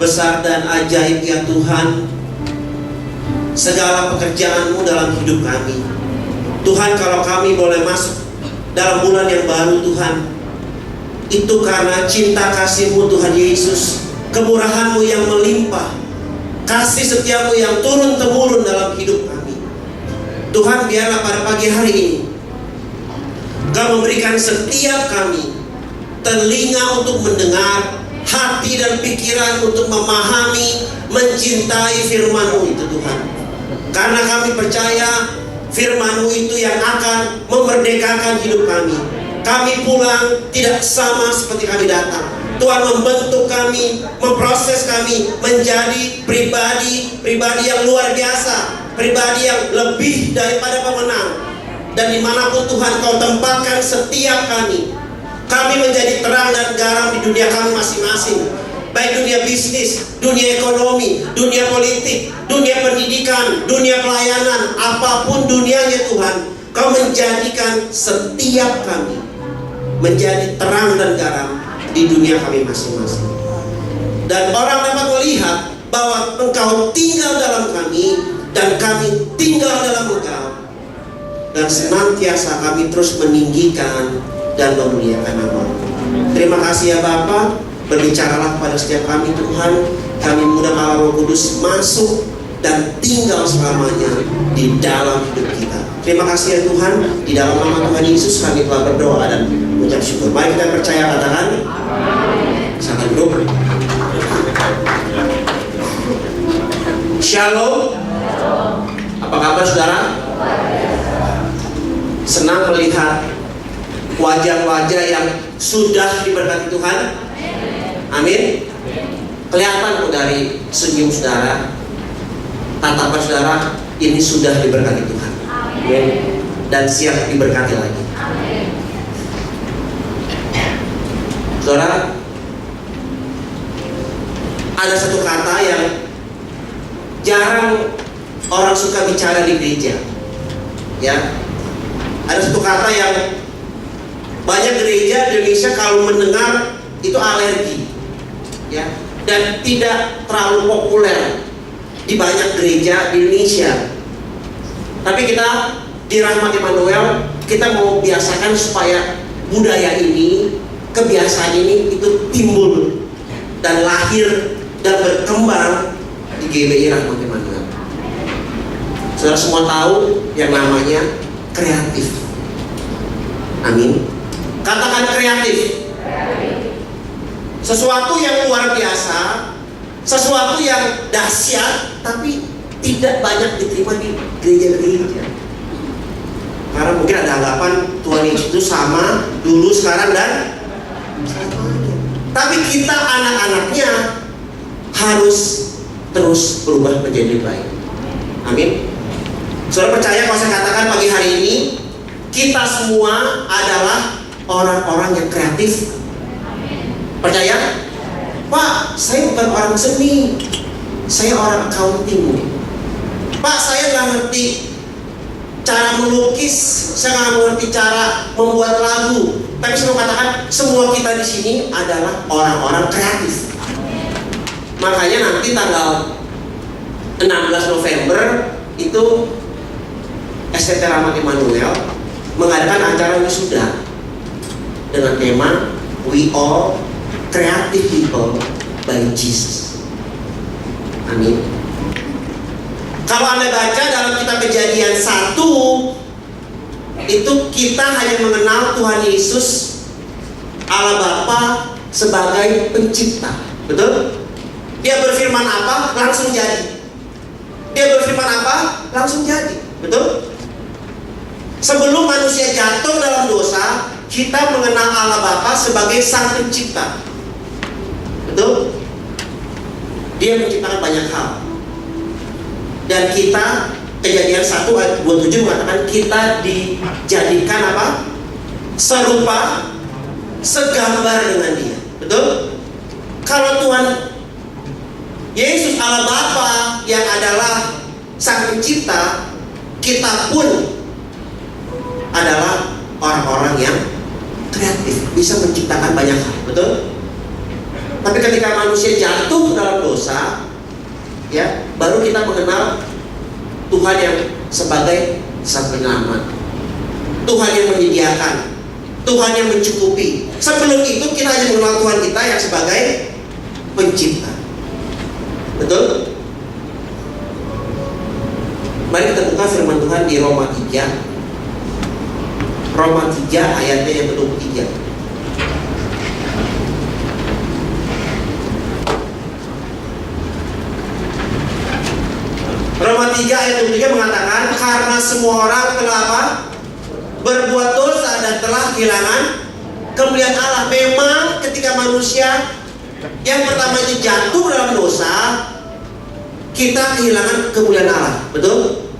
besar dan ajaib ya Tuhan segala pekerjaan-Mu dalam hidup kami. Tuhan, kalau kami boleh masuk dalam bulan yang baru Tuhan, itu karena cinta kasih-Mu Tuhan Yesus, kemurahan-Mu yang melimpah, kasih setia-Mu yang turun-temurun dalam hidup kami. Tuhan, biarlah pada pagi hari ini Kau memberikan setiap kami telinga untuk mendengar, hati dan pikiran untuk memahami, mencintai firman-Mu itu Tuhan. Karena kami percaya firman-Mu itu yang akan memerdekakan hidup kami. Kami pulang tidak sama seperti kami datang. Tuhan membentuk kami, memproses kami menjadi pribadi yang luar biasa, pribadi yang lebih daripada pemenang. Dan dimanapun Tuhan Kau tempatkan setiap kami menjadi terang dan garam di dunia kami masing-masing. Baik dunia bisnis, dunia ekonomi, dunia politik, dunia pendidikan, dunia pelayanan, apapun dunianya Tuhan, Kau menjadikan setiap kami menjadi terang dan garam di dunia kami masing-masing. Dan orang dapat melihat bahwa Engkau tinggal dalam kami dan kami tinggal dalam Engkau. Dan senantiasa kami terus meninggikan dan memuliakan nama-Mu. Terima kasih ya Bapa. Berbicaralah kepada setiap kami Tuhan. Kami mengundang Allah Roh Kudus masuk dan tinggal selamanya di dalam hidup kita. Terima kasih ya Tuhan. Di dalam nama Tuhan Yesus kami telah berdoa dan mengucap syukur. Mari kita percaya, katakan silakan duduk. Shalom. Apa kabar saudara? Senang melihat wajah-wajah yang sudah diberkati Tuhan. Amin. Kelihatan kok dari senyum saudara, tatapan saudara, ini sudah diberkati Tuhan. Amin. Dan siap diberkati lagi. Amin. Saudara, ada satu kata yang jarang orang suka bicara di gereja. Ya. Ada satu kata yang banyak gereja di Indonesia kalau mendengar itu alergi, ya, dan tidak terlalu populer di banyak gereja di Indonesia. Tapi kita di Rahmat Immanuel, kita mau biasakan supaya budaya ini, kebiasaan ini itu timbul dan lahir dan berkembang di GBI Rahmat Immanuel. Saudara semua tahu yang namanya kreatif. Amin. Katakan kreatif. Sesuatu yang luar biasa, sesuatu yang dahsyat, tapi tidak banyak diterima di gereja-gereja. Karena mungkin ada anggapan Tuhan Yesus itu sama dulu, sekarang dan selamanya. Tapi kita anak-anaknya harus terus berubah menjadi baik. Amin. Saudara percaya kalau saya katakan pagi hari ini kita semua adalah orang-orang yang kreatif? Percaya? Pak, saya bukan orang seni, saya orang accounting. Pak, saya nggak ngerti cara melukis, saya nggak ngerti cara membuat lagu. Tapi saya mau katakan semua kita di sini adalah orang-orang kreatif. Makanya nanti tanggal 16 November itu STT Rahmat Immanuel mengadakan acara wisuda dengan tema We All Creative People by Jesus. Amin. Kalau Anda baca dalam kitab Kejadian 1, itu kita hanya mengenal Tuhan Yesus Allah Bapa sebagai pencipta. Betul? Dia berfirman apa? Langsung jadi. Dia berfirman apa? Langsung jadi. Betul? Sebelum manusia jatuh dalam dosa, kita mengenal Allah Bapa sebagai Sang Pencipta. Betul? Dia menciptakan banyak hal. Dan kita, Kejadian 1 ayat 27 mengatakan kita dijadikan apa? Serupa, segambar dengan Dia. Betul? Kalau Tuhan Yesus Allah Bapa yang adalah Sang Pencipta, kita pun adalah orang-orang yang kreatif, bisa menciptakan banyak hal. Betul? Tapi ketika manusia jatuh dalam dosa, ya, baru kita mengenal Tuhan yang sebagai Sang Penyelamat, Tuhan yang menyediakan, Tuhan yang mencukupi. Sebelum itu kita hanya mengenal Tuhan kita yang sebagai pencipta. Betul? Mari kita buka firman Tuhan di Roma 3. Roma 3 ayatnya yang ke-23. Roma 3 ayat 23 mengatakan, karena semua orang telah apa? Berbuat dosa dan telah kehilangan kemuliaan Allah. Memang ketika manusia yang pertama itu jatuh dalam dosa, kita kehilangan kemuliaan Allah, betul?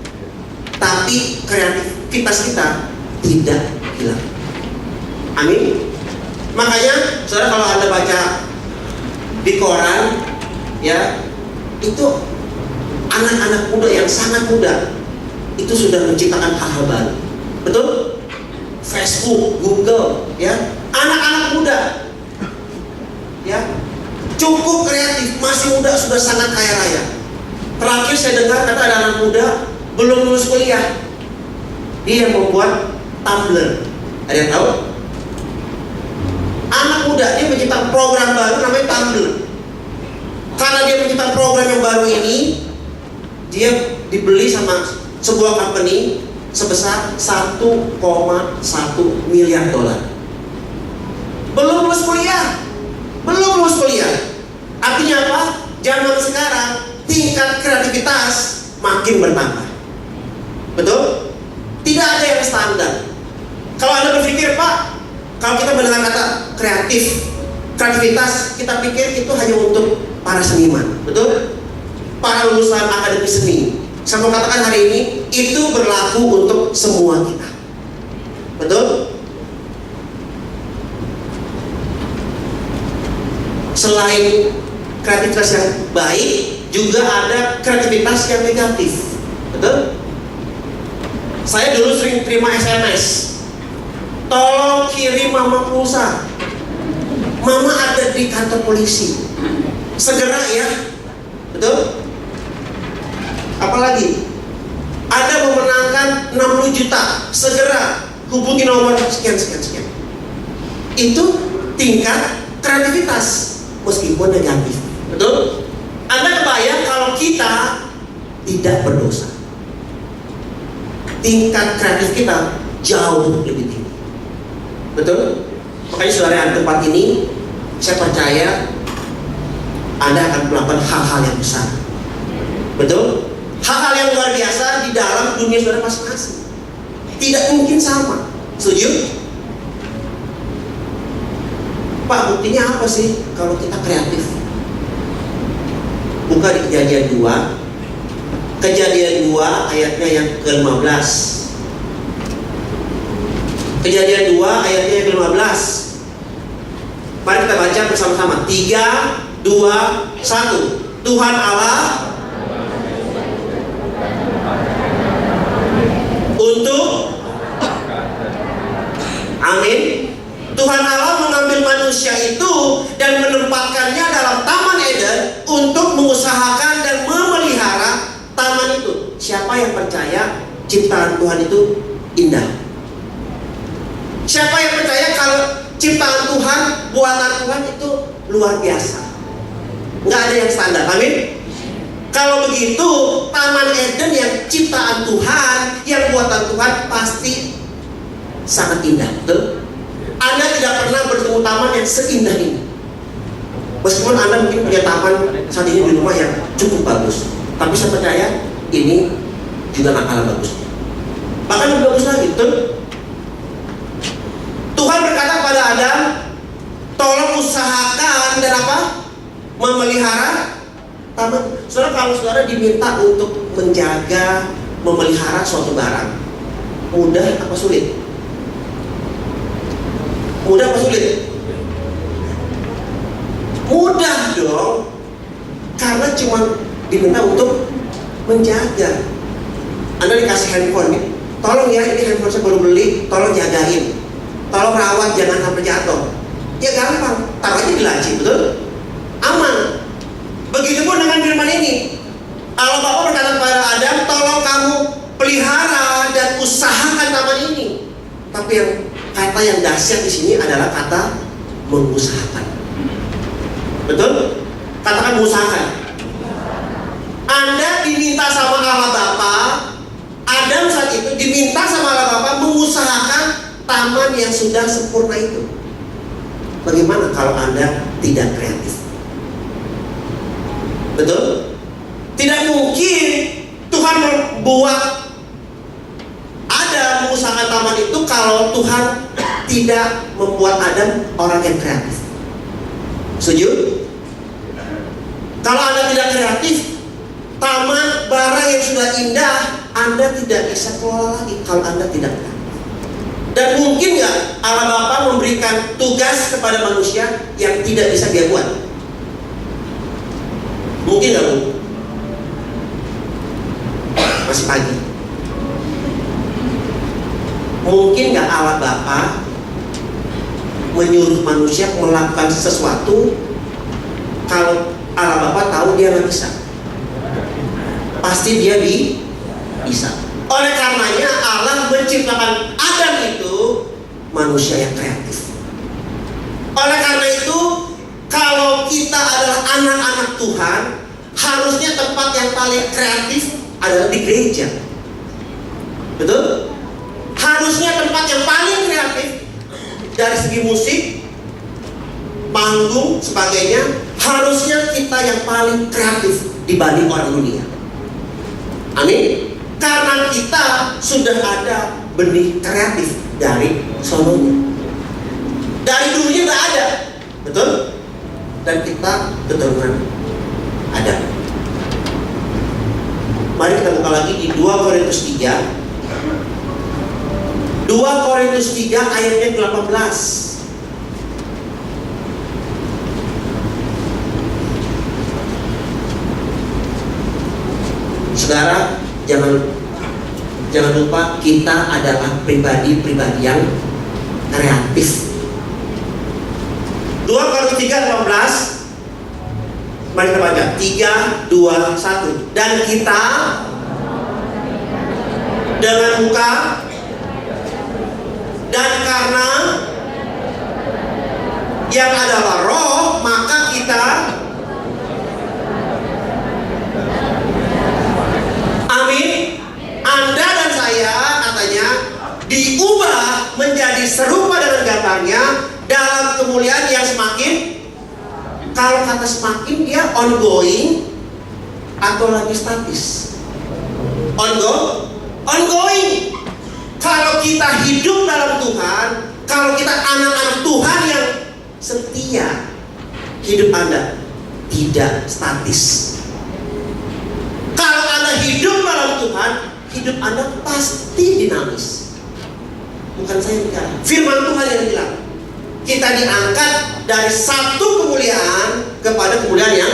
Tapi kreativitas kita tidak hilang. Amin. Makanya, saudara, kalau Anda baca di koran, ya, itu anak-anak muda yang sangat muda itu sudah menciptakan hal-hal baru, betul? Facebook, Google, ya, anak-anak muda, ya, cukup kreatif, masih muda sudah sangat kaya raya. Terakhir saya dengar kata ada anak muda belum lulus kuliah, dia yang membuat Tumblr. Ada yang tahu? Anak muda dia menciptakan program baru namanya Tumblr. Karena dia menciptakan program yang baru ini, dia dibeli sama sebuah company sebesar 1,1 miliar dolar. Belum lulus kuliah. Artinya apa? Zaman sekarang tingkat kreativitas makin bertambah. Betul? Tidak ada yang standar. Kalau Anda berpikir, Pak, kalau kita mendengar kata kreativitas, kita pikir itu hanya untuk para seniman, betul? Para lulusan akademi seni. Saya mau katakan hari ini itu berlaku untuk semua kita, betul? Selain kreativitas yang baik, juga ada kreativitas yang negatif, betul? Saya dulu sering terima SMS, tolong kirim mama pulsa, mama ada di kantor polisi, segera ya, betul? Apalagi Anda memenangkan 60 juta, segera hubungi nomor sekian. Itu tingkat kreativitas meskipun negatif, betul? Anda kebayang kalau kita tidak berdosa, tingkat kreatif kita jauh lebih tinggi, betul? Makanya saudara yang tempat ini, saya percaya Anda akan melakukan hal-hal yang besar, betul? Hal-hal yang luar biasa di dalam dunia saudara masing-masing. Tidak mungkin sama. Setuju? Pak, buktinya apa sih kalau kita kreatif? Buka di Kejadian 2. Kejadian 2 ayatnya yang ke-15. Kejadian 2 ayatnya yang ke-15. Mari kita baca bersama-sama. 3, 2, 1. Tuhan Allah untuk, amin. Tuhan Allah mengambil manusia itu dan menempatkannya dalam Taman Eden untuk mengusahakan dan memelihara taman itu. Siapa yang percaya ciptaan Tuhan itu indah? Siapa yang percaya kalau ciptaan Tuhan, buatan Tuhan itu luar biasa? Nggak ada yang standar, amin. Kalau begitu, Taman Eden yang ciptaan Tuhan, yang buatan Tuhan pasti sangat indah, betul? Anda tidak pernah bertemu taman yang seindah ini. Meskipun Anda mungkin punya taman saat ini di rumah yang cukup bagus, tapi saya percaya ini juga nggak kalah bagus. Bahkan lebih bagus lagi, betul? Tuhan berkata kepada Adam, tolong usahakan dan apa? Memelihara taman. Saudara, kalau saudara diminta untuk menjaga, memelihara suatu barang, mudah apa sulit? Mudah apa sulit? Mudah dong, karena cuma diminta untuk menjaga. Anda dikasih handphone nih, tolong ya, ini handphone saya baru beli, tolong jagain, tolong rawat, jangan sampai jatuh. Ya gampang, taruh aja di laci, betul? Tapi yang kata yang dahsyat di sini adalah kata mengusahakan. Betul? Katakan mengusahakan. Anda diminta sama Allah Bapa, Adam saat itu diminta sama Allah Bapa mengusahakan taman yang sudah sempurna itu. Bagaimana kalau Anda tidak kreatif? Betul? Tidak mungkin Tuhan membuat Adam mengusahakan taman itu kalau Tuhan tidak membuat Adam orang yang kreatif. Setuju? Kalau Anda tidak kreatif, taman barang yang sudah indah Anda tidak bisa kelola lagi kalau Anda tidak kreatif. Dan mungkin nggak Allah Bapa memberikan tugas kepada manusia yang tidak bisa dia buat? Mungkin nggak, Bu? Masih pagi. Mungkin nggak Allah Bapa menyuruh manusia melakukan sesuatu kalau Allah Bapa tahu dia nggak bisa? Pasti dia bisa. Oleh karenanya Allah menciptakan Adam itu manusia yang kreatif. Oleh karena itu, kalau kita adalah anak-anak Tuhan, harusnya tempat yang paling kreatif adalah di gereja. Betul? Harusnya tempat yang paling kreatif dari segi musik, panggung, sebagainya, harusnya kita yang paling kreatif dibanding orang dunia. Amin. Karena kita sudah ada benih kreatif dari sononya. Dari dulunya nggak ada, betul? Dan kita keturunan ada. Mari kita buka lagi di 2 Korintus 3. 2 Korintus 3 ayatnya 18. Saudara, jangan lupa kita adalah pribadi-pribadi yang kreatif. 2 Korintus 3:18. Mari kita baca. 3, 2, 1. Dan kita dengan muka dan karena yang adalah roh, maka kita amin. Anda dan saya katanya diubah menjadi serupa dengan gambarnya dalam kemuliaan yang semakin. Kalau kata semakin, dia ongoing atau lagi statis? Ongoing. Kalau kita hidup dalam Tuhan, kalau kita anak-anak Tuhan yang setia, hidup Anda tidak statis. Kalau Anda hidup dalam Tuhan, hidup Anda pasti dinamis. Bukan saya yang bicara, firman Tuhan yang bilang. Kita diangkat dari satu kemuliaan kepada kemuliaan yang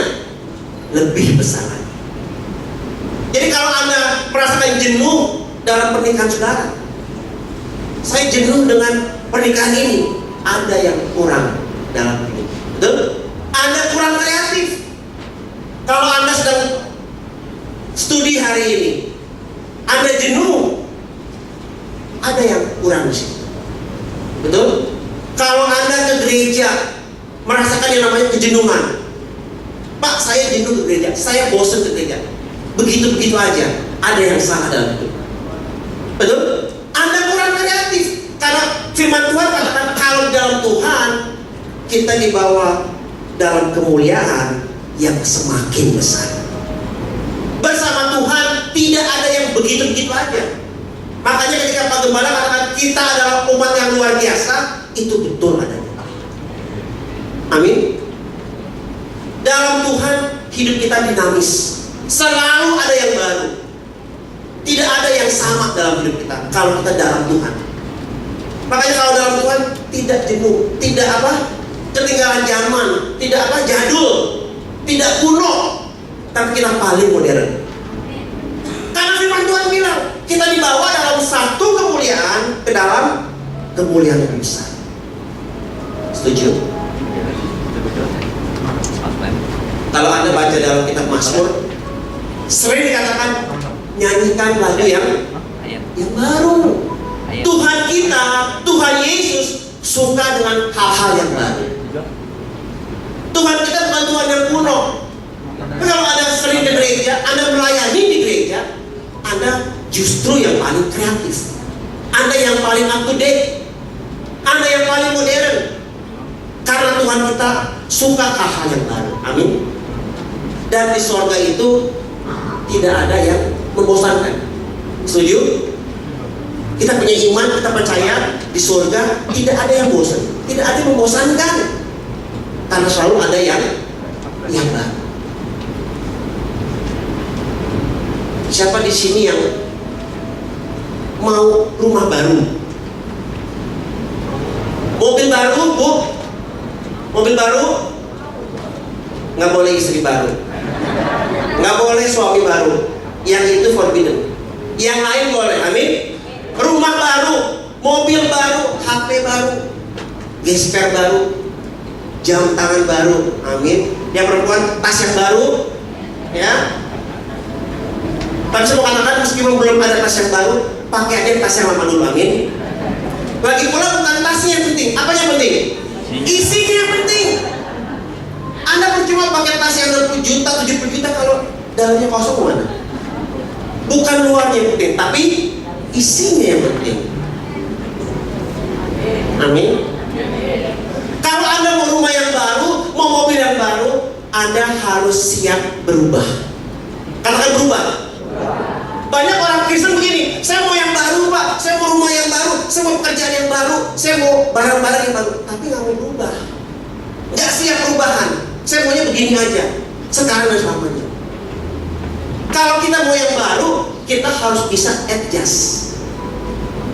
lebih besar lagi. Jadi kalau Anda merasakan jenuh dalam pernikahan saudara, saya jenuh dengan pernikahan ini, ada yang kurang dalam hidup. Betul? Anda kurang kreatif. Kalau Anda sedang studi hari ini, Anda jenuh, ada yang kurang di situ. Betul? Kalau Anda ke gereja merasakan yang namanya kejenuhan, Pak, saya jenuh ke gereja, saya bosan ke gereja, begitu-begitu aja, ada yang salah dalam hidup. Betul? Anda kurang kreatif. Karena firman Tuhan katakan kalau dalam Tuhan kita dibawa dalam kemuliaan yang semakin besar. Bersama Tuhan tidak ada yang begitu-begitu aja. Makanya ketika Pak Gembala katakan kita adalah umat yang luar biasa, itu betul adanya. Amin. Dalam Tuhan hidup kita dinamis. Selalu ada yang baru. Tidak ada yang sama dalam hidup kita kalau kita dalam Tuhan. Makanya kalau dalam Tuhan tidak jenuh, tidak ketinggalan zaman, tidak jadul, tidak kuno, tapi kita paling modern. Karena firman Tuhan bilang kita dibawa dalam satu kemuliaan ke dalam kemuliaan yang besar. Setuju? Kalau Anda baca dalam kitab Mazmur, sering dikatakan nyanyikan lagu yang baru. Tuhan kita, Tuhan Yesus suka dengan hal-hal yang baru. Tuhan kita bukan Tuhan yang kuno. Kalau Anda sering di gereja, Anda melayani di gereja, Anda justru yang paling kreatif, Anda yang paling up to date, Anda yang paling modern. Karena Tuhan kita suka hal-hal yang baru. Amin. Dan di surga itu tidak ada yang membosankan. Setuju? Kita punya iman, kita percaya di surga tidak ada yang bosan, tidak ada yang membosankan. Karena selalu ada yang baru. Siapa di sini yang mau rumah baru? Mobil baru, Bu? Mobil baru? Nggak boleh istri baru, nggak boleh suami baru. Yang itu forbidden. Yang lain boleh, amin. Rumah baru, mobil baru, HP baru, gesper baru, jam tangan baru, amin. Yang perempuan tas yang baru, ya. Tapi saya mau katakan meskipun belum ada tas yang baru, pakai aja tas yang lama dulu, amin. Lagi pula bukan tasnya yang penting, apa yang penting? Isinya yang penting. Anda percuma pakai tas yang 60 juta, 70 juta kalau dalamnya kosong mana? Bukan luarnya yang penting, tapi isinya yang penting. Amin. Kalau Anda mau rumah yang baru, mau mobil yang baru, Anda harus siap berubah. Katakan berubah. Banyak orang Kristen begini, saya mau yang baru Pak, saya mau rumah yang baru, saya mau pekerjaan yang baru, saya mau barang-barang yang baru, tapi nggak mau berubah, nggak siap perubahan. Saya maunya begini aja, sekarang dan selamanya. Kalau kita mau yang baru, kita harus bisa adjust,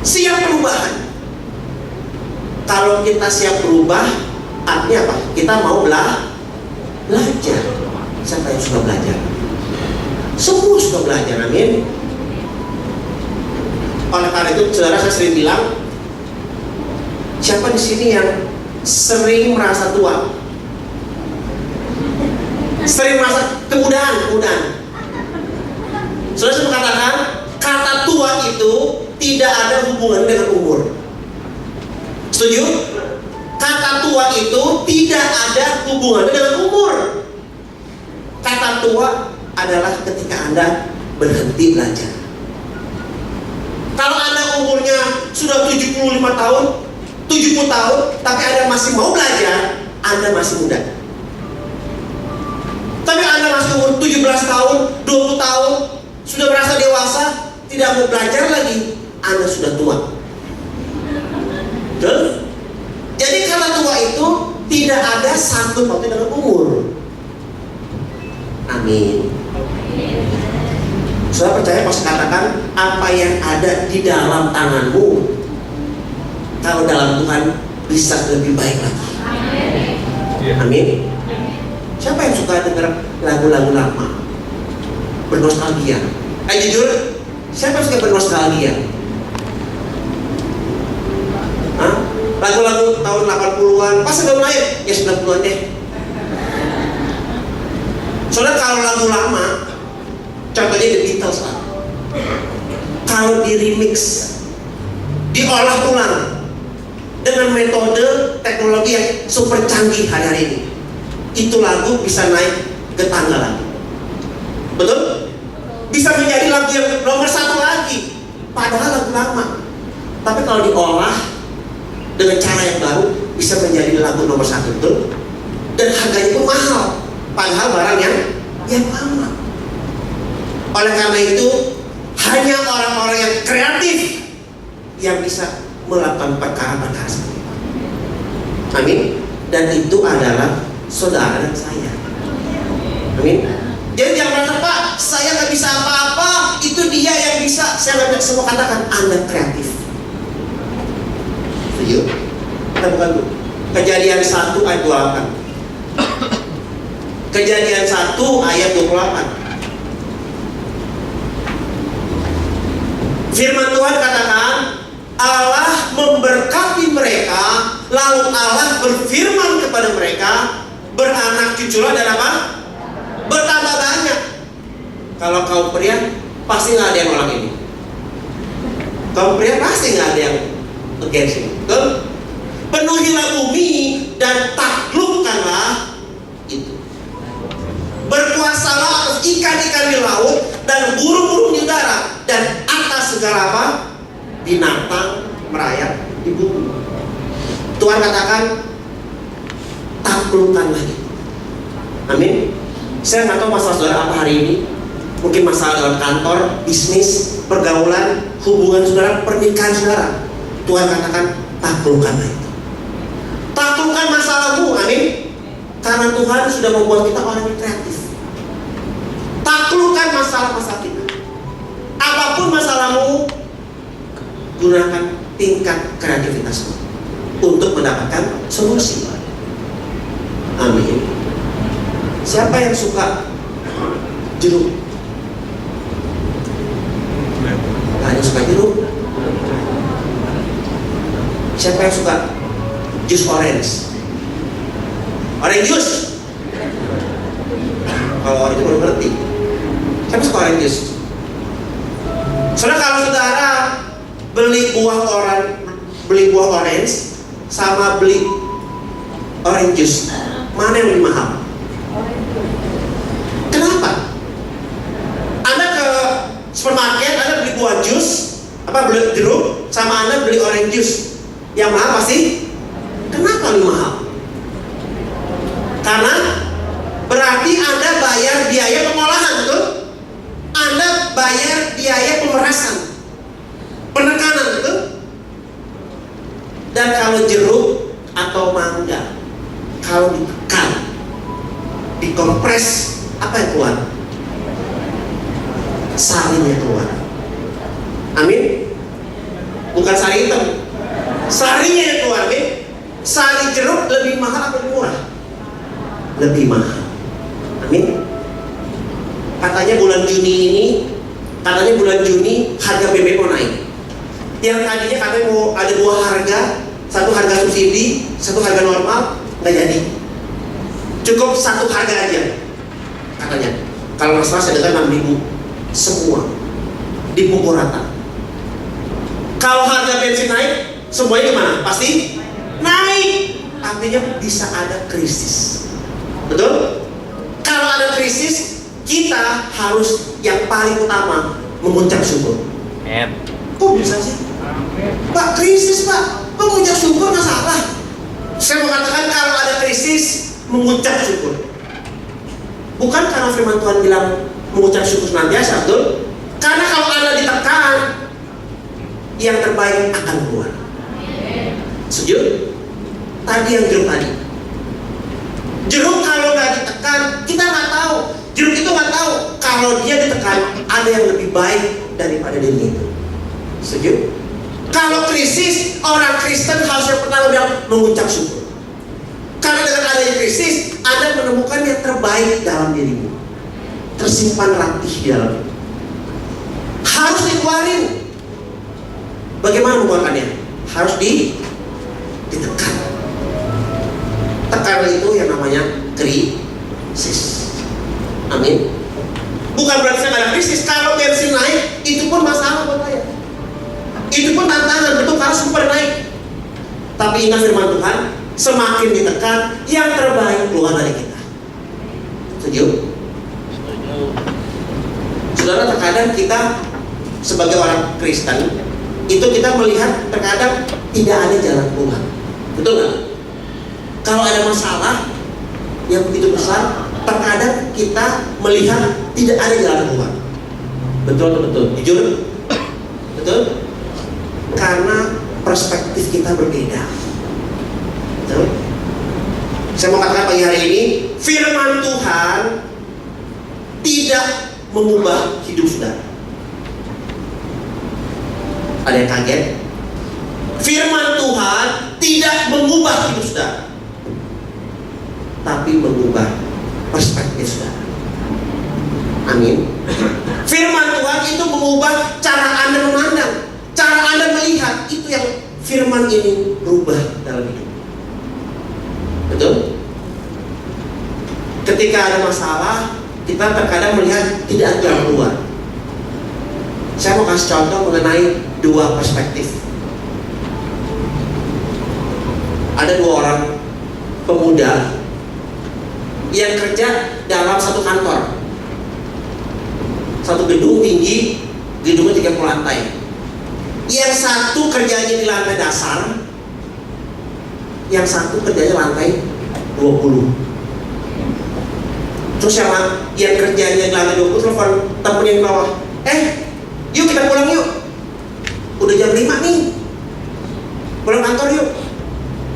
siap perubahan. Kalau kita siap berubah, artinya apa? Kita mau belajar. Siapa yang suka belajar? Semua suka belajar, amin. Oleh karena itu, saudara, saya sering bilang, siapa di sini yang sering merasa tua? Sering merasa kemudahan. Saudara, saya mengatakan, kata tua itu tidak ada hubungan dengan umur. Setuju? Kata tua itu tidak ada hubungan dengan umur. Kata tua adalah ketika Anda berhenti belajar. Kalau Anda umurnya sudah 75 tahun, 70 tahun, tapi Anda masih mau belajar, Anda masih muda. Tapi Anda masih umur 17 tahun, 20 tahun, sudah merasa dewasa, tidak mau belajar lagi, Anda sudah tua. Betul? Jadi kata tua itu tidak ada sangkut pautnya dengan umur. Amin. Saudara percaya pas katakan apa yang ada di dalam tanganmu, kalau dalam Tuhan bisa lebih baik lagi. Amin. Siapa yang suka dengar lagu-lagu lama, bernostalgia? Jujur, siapa yang suka bernostalgia? Hah? Lagu-lagu tahun 80-an, pas sebelum lahir, ya 90-an deh. Soalnya kalau lagu lama, contohnya The Beatles lah, kalau di remix, diolah ulang dengan metode teknologi yang super canggih hari ini, itu lagu bisa naik ke tangga lagi. Betul? Bisa menjadi lagu yang nomor 1 lagi, padahal lagu lama. Tapi kalau diolah dengan cara yang baru, bisa menjadi lagu nomor 1, betul? Dan harganya pun mahal, padahal barang yang lama. Oleh karena itu, hanya orang-orang yang kreatif yang bisa melakukan perkara-perkara seperti itu. Amin. Dan itu adalah saudara dan saya. Amin. Jadi jangan merasa, Pak, saya nggak bisa apa-apa, itu dia yang bisa. Saya nggak bisa. Semua katakan Anda kreatif. Setuju? Kita buka dulu. Kejadian 1 ayat 28. Kejadian 1 ayat 28. Firman Tuhan katakan, Allah memberkati mereka, lalu Allah berfirman kepada mereka, beranak cuculah dan apa? Bertambah banyak. Kalau kau pria, pasti nggak ada yang nolak ini. Kaum pria pasti nggak ada yang against itu. Betul? Penuhilah bumi dan taklukkanlah itu. Berkuasalah atas ikan-ikan di laut dan burung-burung di darat dan atas segala apa? Binatang merayap di bumi. Tuhan katakan taklukkanlah itu. Amin. Saya nggak tahu masalah saudara apa hari ini. Mungkin masalah dalam kantor, bisnis, pergaulan, hubungan saudara, pernikahan saudara. Tuhan katakan taklukkanlah itu. Taklukkan masalahmu, amin. Karena Tuhan sudah membuat kita orang yang kreatif. Taklukkan masalah-masalah kita. Apapun masalahmu, gunakan tingkat kreativitasmu untuk mendapatkan solusi. Amin. Siapa yang suka jeruk? Hanya suka jeruk. Siapa yang suka jus orange? Orange juice. Kalau orang itu baru ngerti. Siapa suka orange juice? Soalnya kalau saudara beli buah orange sama beli orange juice, mana yang lebih mahal? Kenapa? Anda ke supermarket, Anda beli buah jus, beli jeruk, sama Anda beli orange juice, yang mahal pasti. Kenapa lebih mahal? Karena berarti Anda bayar biaya pengolahan, betul? Anda bayar biaya pemerasan, penekanan, betul? Dan kalau jeruk atau mangga, kalau ditekan, dikompres, apa yang keluar? Sarinya keluar. Amin. Bukan sari hitam, sarinya yang keluar. Amin. Sari jeruk lebih mahal atau lebih murah? Lebih mahal. Amin. Katanya bulan Juni harga BBM mau naik. Yang tadinya katanya mau ada dua harga, satu harga subsidi, satu harga normal, nggak jadi. Cukup satu harga aja katanya. Kalau masalah saya dengar 6.000 semua dipukul rata. Kalau harga bensin naik, semuanya gimana? Pasti naik. Artinya bisa ada krisis. Betul? Kalau ada krisis, kita harus yang paling utama mengucap syukur. Kok bisa sih? Pak, krisis Pak, mengucap syukur masalah. Saya mau katakan kalau ada krisis, mengucap syukur. Bukan karena firman Tuhan bilang mengucap syukur senantiasa, betul? Karena kalau Anda ditekan, yang terbaik akan keluar. Setuju? Tadi yang jeruk tadi. Jeruk kalau nggak ditekan, kita nggak tahu. Jeruk itu nggak tahu kalau dia ditekan ada yang lebih baik daripada diri itu. Setuju? Kalau krisis, orang Kristen harus yang pertama bilang mengucap syukur. Karena dengan adanya krisis, Anda menemukan yang terbaik dalam dirimu. Tersimpan rapih di dalam itu. Harus dikeluarin. Bagaimana mengeluarkannya? Harus ditekan. Tekanan itu yang namanya krisis. Amin. Bukan berarti saya nggak ada krisis. Kalau bensin naik, itu pun masalah buat saya. Itu pun tantangan, betul, karena super naik. Tapi ingat firman Tuhan, semakin ditekan, yang terbaik keluar dari kita. Setuju? Saudara, terkadang kita sebagai orang Kristen, itu kita melihat terkadang tidak ada jalan keluar. Betul nggak? Kalau ada masalah yang begitu besar, terkadang kita melihat tidak ada jalan keluar. Betul atau betul? Jujur? Betul? Karena perspektif kita berbeda. Betul? Saya mau katakan pagi hari ini, firman Tuhan tidak mengubah hidup saudara. Ada yang kaget? Firman Tuhan tidak mengubah hidup saudara, tapi mengubah perspektif saudara. Amin. Firman Tuhan itu mengubah cara Anda memandang, cara Anda melihat. Itu yang firman ini berubah dalam hidup. Betul? Ketika ada masalah, kita terkadang melihat tidak ada jalan keluar. Saya mau kasih contoh mengenai dua perspektif. Ada dua orang pemuda yang kerja dalam satu kantor, satu gedung tinggi, gedungnya 30 lantai. Yang satu kerjanya di lantai dasar, yang satu kerjanya lantai 20. Terus yang kerjanya di lantai 20 telepon temennya di bawah, yuk kita pulang yuk, udah jam 5 nih, pulang kantor yuk.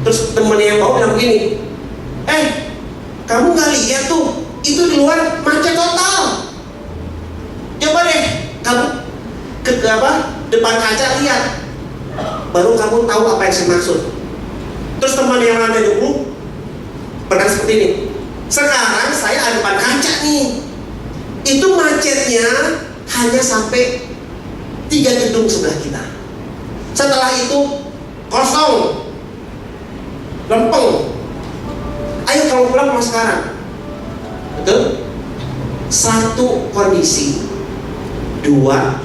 Terus temennya yang bawah bilang begini, kamu gak lihat tuh, itu di luar macet total. Coba deh kamu ke depan kaca lihat, baru kamu tahu apa yang saya maksud. Terus teman yang lantai 20 berkata seperti ini, sekarang saya ada depan kaca nih, itu macetnya hanya sampai 3 gedung sebelah kita. Setelah itu kosong, lempeng. Ayo kalau pulang sekarang. Betul? Satu kondisi, dua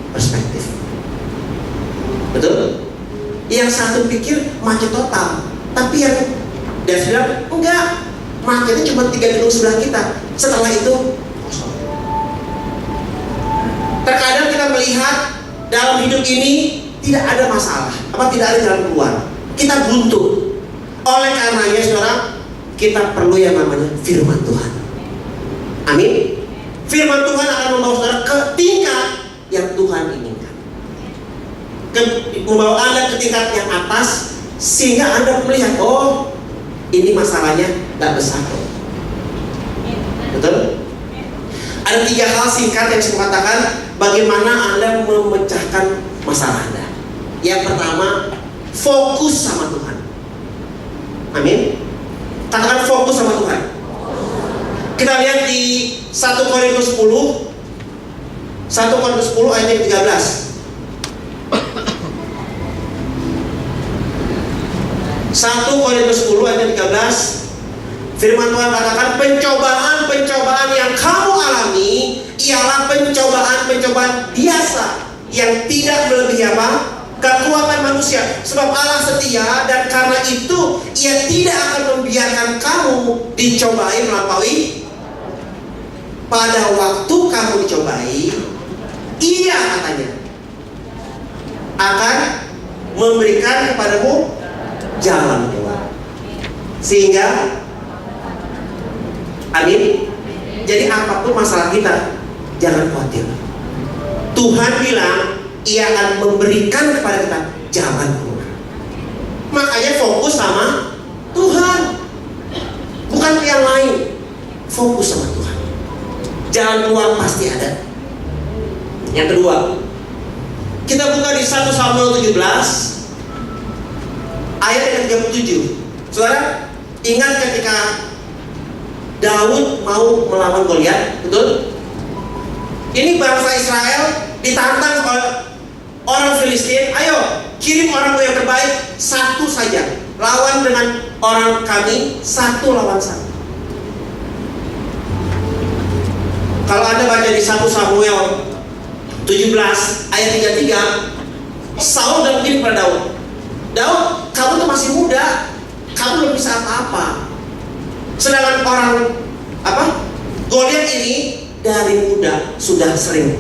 perspektif. Betul? Yang satu pikir macet total, tapi yang dia bilang enggak, macetnya cuma 3 gedung sebelah kita. Setelah itu kosong. Terkadang kita melihat dalam hidup ini tidak ada masalah, tidak ada jalan keluar. Kita buntu. Oleh karenanya saudara, kita perlu yang namanya firman Tuhan. Amin. Firman Tuhan akan membawa saudara ke tingkat yang Tuhan inginkan, membawa Anda ke tingkat yang atas, sehingga Anda melihat, oh ini masalahnya gak besar kok. Betul? Ada 3 hal singkat yang saya katakan bagaimana Anda memecahkan masalah Anda. Yang pertama, fokus sama Tuhan. Amin. Katakan fokus sama Tuhan. Kita lihat di 1 Korintus 10 ayat 13. 1 Korintus 10 ayat 13. Firman Tuhan katakan, pencobaan-pencobaan yang kamu alami ialah pencobaan-pencobaan biasa yang tidak melebihi apa? Kekuatan manusia. Sebab Allah setia, dan karena itu Ia tidak akan membiarkan kamu dicobai melampaui. Pada waktu kamu dicobai, Ia katanya akan memberikan kepadamu jalan keluar. Sehingga amin. Jadi apapun masalah kita, jangan khawatir. Tuhan bilang Ia akan memberikan kepada kita jalan keluar. Makanya fokus sama Tuhan, bukan yang lain. Fokus sama Tuhan. Jalan keluar pasti ada. Yang kedua, kita buka di 1 Samuel 17 ayat yang 37. Saudara, ingat ketika Daud mau melawan Goliat, betul? Ini bangsa Israel ditantang oleh orang Filistin, ayo kirim orang yang terbaik, satu saja, lawan dengan orang kami, 1 lawan 1. Kalau Anda baca di 1 Samuel 17 ayat 33, Saul dan begini pada Daud, kamu tuh masih muda, kamu belum bisa apa-apa. Sedangkan orang Goliat ini dari muda sudah sering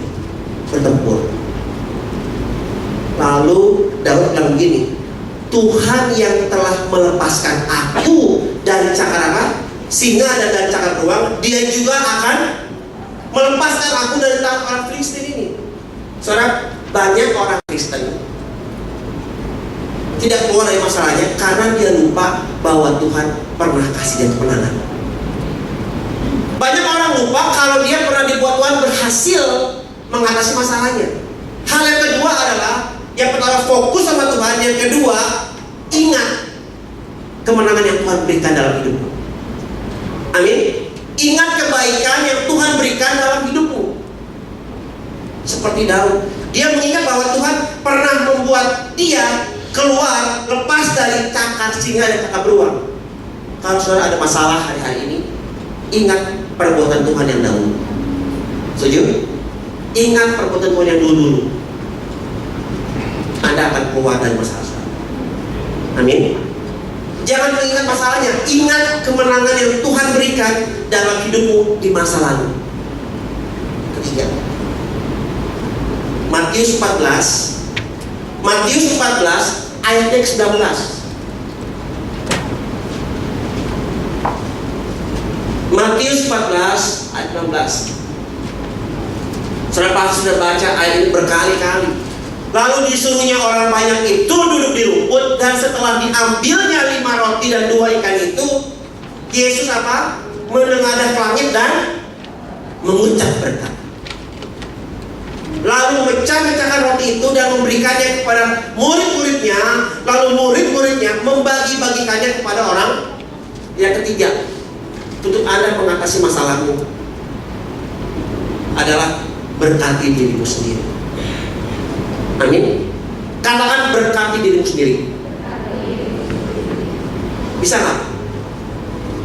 bertempur. Lalu Daud bilang begini, Tuhan yang telah melepaskan aku dari cakar singa dan dari cakar beruang, Dia juga akan melepaskan aku dari tangan orang Filistin ini. Saudara, banyak orang Kristen tidak keluar dari masalahnya karena dia lupa bahwa Tuhan pernah kasih dia kemenangan. Banyak orang lupa kalau dia pernah dibuat Tuhan berhasil mengatasi masalahnya. Hal yang kedua adalah, yang pertama fokus sama Tuhan, yang kedua ingat kemenangan yang Tuhan berikan dalam hidupmu. Amin. Ingat kebaikan yang Tuhan berikan dalam hidupmu. Seperti Daud, dia mengingat bahwa Tuhan pernah membuat dia keluar, lepas dari cakar singa dan cakar beruang. Kalau saudara ada masalah hari-hari ini, ingat perbuatan Tuhan yang dahulu. Setuju? Ingat perbuatan Tuhan yang dulu-dulu. Anda akan keluar dari masalah. Amin. Jangan mengingat masalahnya, ingat kemenangan yang Tuhan berikan dalam hidupmu di masa lalu. Ketiga, Matius 14 ayatnya ke-19. Matius 14 ayat 16. Saudara pasti sudah baca ayat ini berkali-kali. Lalu disuruhnya orang banyak itu duduk di rumput, dan setelah diambilnya 5 roti dan 2 ikan itu, Yesus apa? Menengadah ke langit dan mengucap berkat. Lalu memecah-mecahkan roti itu dan memberikannya kepada murid-muridnya. Lalu murid-muridnya membagi-bagikannya kepada orang. Yang ketiga, untuk Anda mengatasi masalahmu adalah berkati dirimu sendiri. Amin. Katakan berkati dirimu sendiri. Bisa nggak?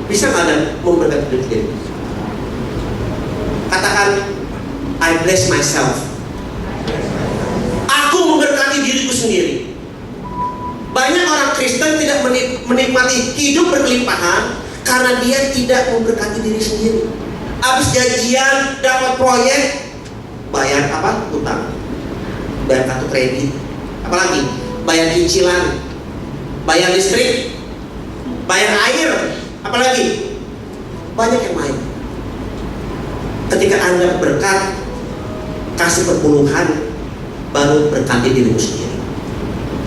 Bisa nggak Anda memberkati diri sendiri? Katakan, I bless myself. Aku memberkati diriku sendiri. Banyak orang Kristen tidak menikmati hidup berkelimpahan karena dia tidak memberkati diri sendiri. Habis gajian, dapat proyek, bayar apa? Utang, bayar kartu kredit, apalagi bayar cicilan, bayar listrik, bayar air, apalagi banyak yang main. Ketika Anda berkat, kasih perpuluhan, baru berkati dirimu sendiri.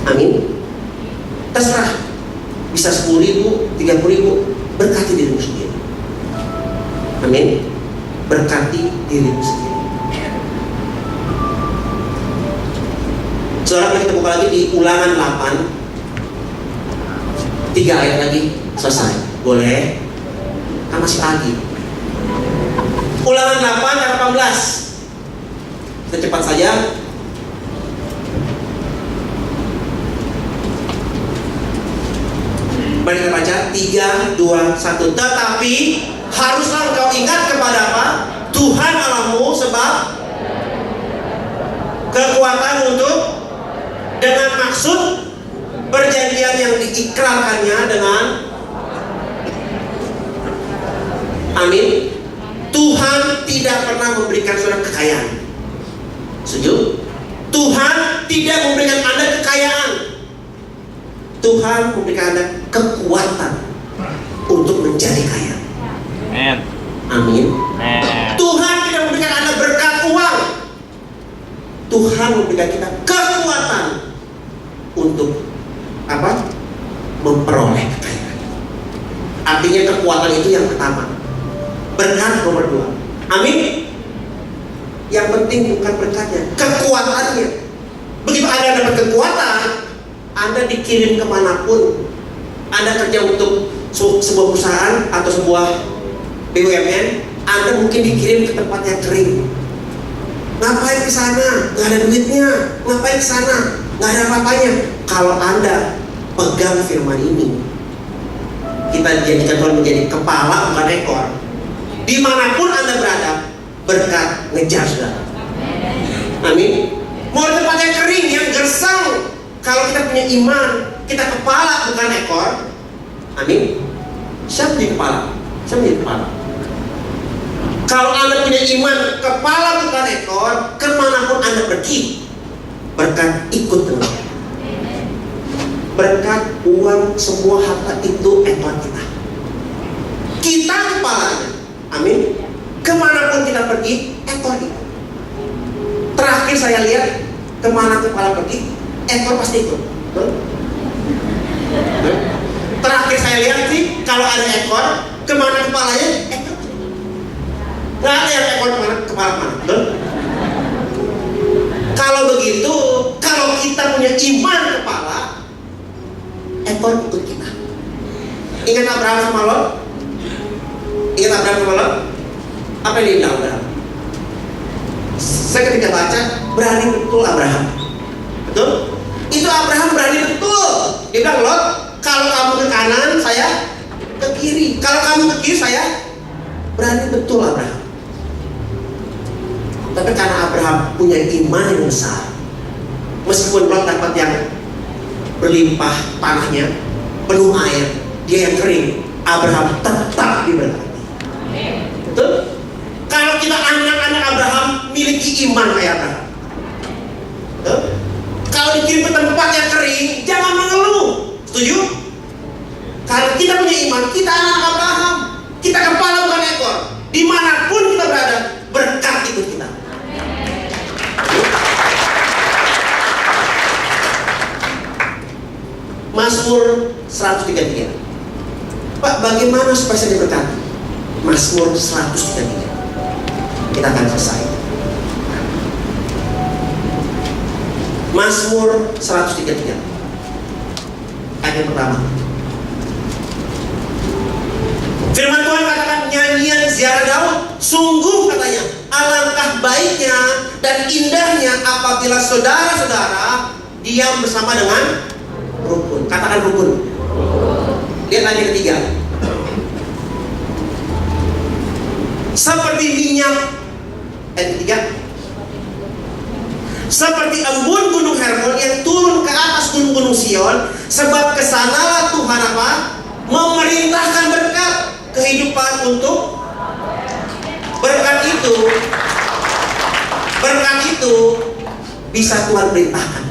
Amin. Terserah, bisa 10.000, 30.000, berkati dirimu sendiri. Amin. Berkati dirimu sendiri. Saudara, kita buka lagi di Ulangan 8, 3 ayat lagi selesai. Boleh? Kan masih pagi. Ulangan 8 ayat 18. Kita cepat saja. Mari kita baca 3, 2, 1. Tetapi haruslah engkau ingat kepada apa? Tuhan Allahmu, sebab kekuatan untuk, dengan maksud perjanjian yang diikrarkannya dengan, amin. Tuhan tidak pernah memberikan saudara kekayaan. Setuju? Tuhan tidak memberikan Anda kekayaan. Tuhan memberikan Anda kekuatan untuk menjadi kaya. Amin. Tuhan tidak memberikan Anda berkat uang. Tuhan memberikan kita kekuatan untuk apa? Memperoleh kekayaan. Artinya kekuatan itu yang pertama. Berkat nomor 2. Amin. Yang penting bukan berkatnya, kekuatannya. Begitu Anda dapat kekuatan, Anda dikirim kemanapun. Anda kerja untuk sebuah perusahaan atau sebuah BUMN, Anda mungkin dikirim ke tempat yang kering. Ngapain ke sana? Nggak ada duitnya. Ngapain ke sana? Nggak ada apa-apanya. Kalau Anda pegang firman ini, kita dijadikan Tuhan menjadi kepala bukan ekor. Dimanapun Anda berada, berkat ngejar saudara. Amin. Mau di tempat yang kering, yang gersang, kalau kita punya iman, kita kepala bukan ekor. Amin. Siapa di kepala? Siapa di kepala? Kalau Anda punya iman, kepala bukan ekor, kemanapun Anda pergi, berkat ikut dengan. Berkat, uang, semua harta itu ekor kita. Kita kepalanya. Amin. Kemanapun kita pergi, ekor itu. Terakhir saya lihat, kemana kepala pergi, ekor pasti ikut. Terakhir saya lihat sih, kalau ada ekor, kemana kepalanya, ekor. Nggak ada yang ekor kepala mana. Kalau begitu, kalau kita punya iman kepala, ekor ikut kita. Ingat Abraham sama Lot? Ingat Abraham sama Lot? Apa yang dia bilang Abraham? Saya ketika baca, berani betul Abraham. Betul? Itu Abraham berani betul. Dia bilang, Lot, kalau kamu ke kanan, saya ke kiri. Kalau kamu ke kiri, saya berani betul Abraham. Tapi karena Abraham punya iman yang besar, Meskipun Lot dapat yang berlimpah tanahnya, penuh air, dia yang kering, Abraham tetap diberkati. Betul? Kalau kita anak-anak Abraham miliki iman kayak Abraham. Betul? Kalau dikirim ke tempat yang kering, jangan mengeluh. Setuju? Kalau kita punya iman, kita anak Abraham, kita kepala bukan ekor. Dimanapun kita berada, berkat ikut kita. Mazmur 133. Pak, bagaimana supaya saya diberkati? Mazmur 133. Kita akan selesai. Mazmur 133. Ayat yang pertama. Firman Tuhan katakan, nyanyian ziarah Daud, sungguh katanya, alangkah baiknya dan indahnya apabila saudara-saudara diam bersama dengan rukun. Katakan rukun. Lihat ayat ketiga. Seperti minyak, ayat ketiga, seperti embun gunung Hermon yang turun ke atas gunung-gunung Sion, sebab kesanalah Tuhan apa? Memerintahkan berkat kehidupan untuk berkat itu bisa Tuhan perintahkan.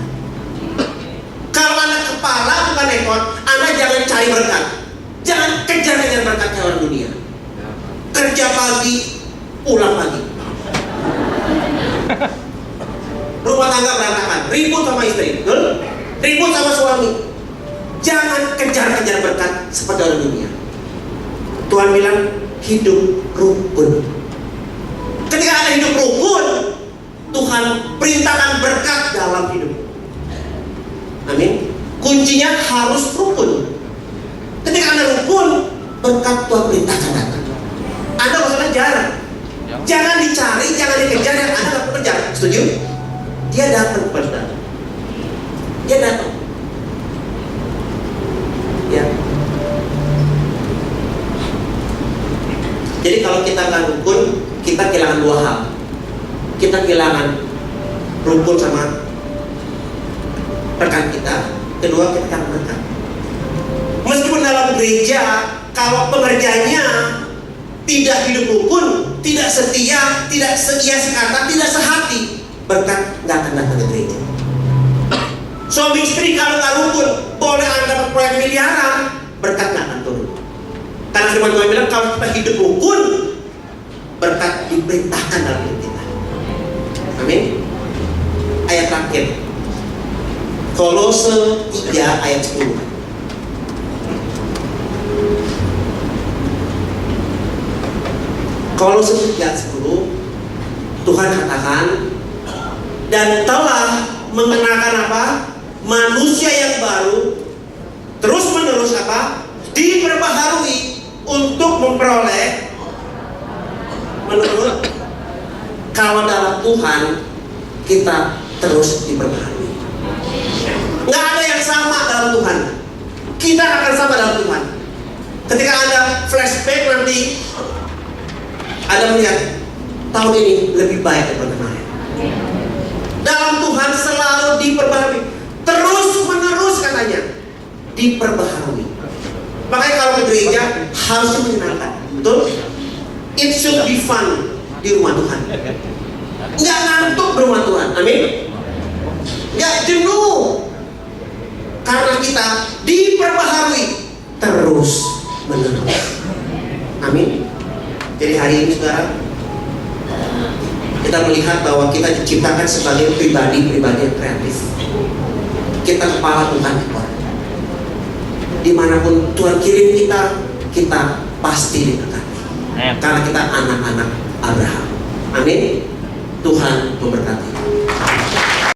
Kalau anak kepala bukan ekor, anak jangan cari berkat, jangan kejar-kejar berkatnya orang dunia. Kerja pagi, pulang pagi, rumah tangga berantakan, ribut sama istri, betul? Ribut sama suami. Jangan kejar-kejar berkat seperti orang dunia. Tuhan bilang hidup rukun. Ketika ada hidup rukun, Tuhan perintahkan berkat dalam hidup. Amin. Kuncinya harus rukun. Ketika Anda rukun, berkat Tuhan perintahkan datang. Anda gak usah kejar. Jangan dicari, jangan dikejar yang Anda gak kejar. Setuju? Dia datang kepada Anda. Dia datang. Ya. Jadi kalau kita nggak rukun, kita kehilangan dua hal. Kita kehilangan rukun sama rekan kita. Kedua, kita akan berkat. Meskipun dalam gereja, kalau pengerjanya tidak hidup rukun, tidak setia, tidak sekata, tidak sehati, berkat nggak akan datang ke gereja. Suami istri kalau nggak rukun, boleh Anda dapat proyek miliaran, berkat nggak akan turun. Karena firman Tuhan bilang kalau kita hidup rukun, berkat diperintahkan dalam hidup kita. Amin. Ayat terakhir, Kolose 3 ayat 10. Kolose 3:10, Tuhan katakan, dan telah mengenakan apa? Manusia yang baru, terus menerus apa? Diperbaharui untuk memperoleh menurut. Kalau dalam Tuhan kita terus diperbaharui. Nggak ada yang sama dalam Tuhan. Kita akan sama dalam Tuhan. Ketika Anda flashback nanti, Anda melihat tahun ini lebih baik daripada kemarin. Dalam Tuhan selalu diperbaharui, terus menerus katanya diperbaharui. Makanya kalau ke gereja harus menyenangkan, betul? It should be fun di rumah Tuhan. Nggak ngantuk di rumah Tuhan, amin. Nggak jenuh, karena kita diperbaharui terus menerus, amin. Jadi hari ini saudara, kita melihat bahwa kita diciptakan sebagai pribadi-pribadi yang kreatif. Kita kepala bukan ekor. Dimanapun Tuhan kirim kita, kita pasti diberkati. Karena kita anak-anak Abraham. Amin. Tuhan memberkati.